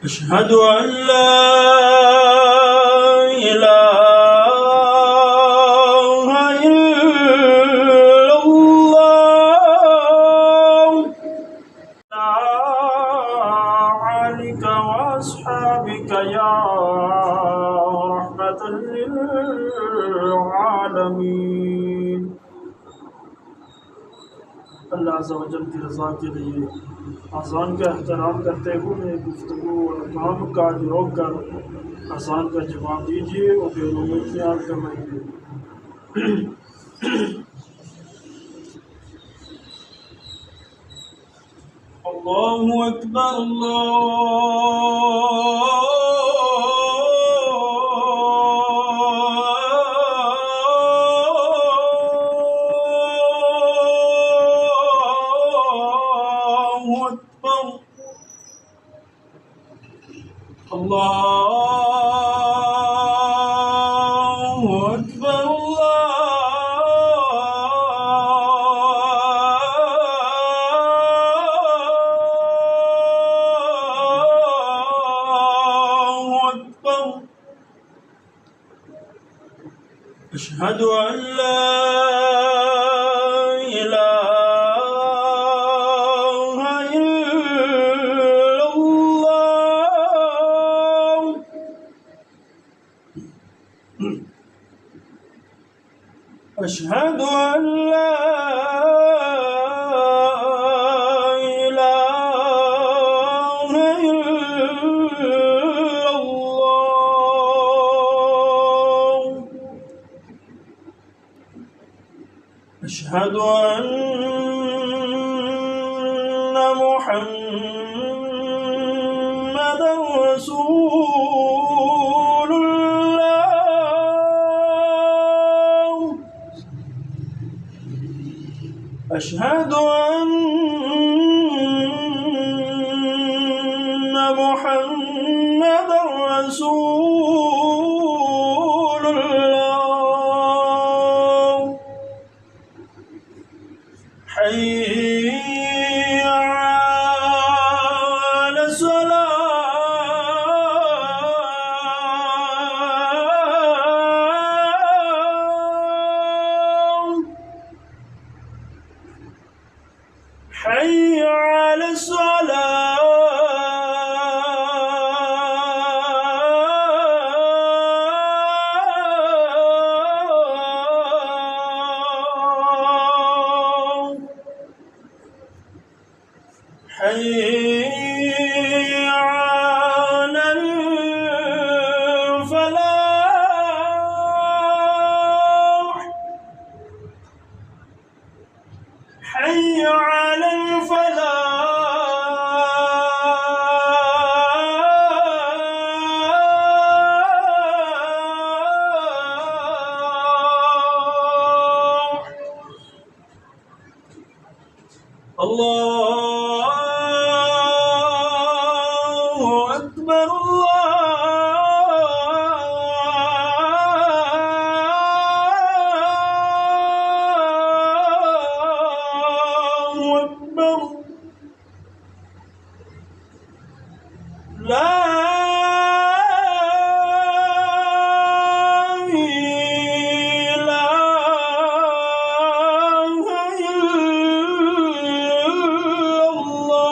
أشهد أن لا إله إلا الله عليك وأصحابك يا رحمة للعالمين। अल्लाह अज़्ज़ा व जल की रज़ा के लिए आज़ान का एहतराम करते हुए गुफ्तगू और काम काज रोक कर आज़ान का जवाब दीजिए और बेरूमी ख्याल करवाइए। अल्लाहु अकबर अल्लाहु अकबर अल्लाहु अकबर। अशहदु अन ला इलाहा इल्लल्लाह। अशहदु अन ला इलाहा इल्लल्लाह। अशहदु अन्ना मुहम्मदन रसूलुल्लाह। अशहदु अन्ना मुहम्मदन रसूलुल्लाह। حي على الصلاة حي على الصلاة حي على الفلاح حي على الفلاح. الله أكبر الله أكبر لا إله إلا الله.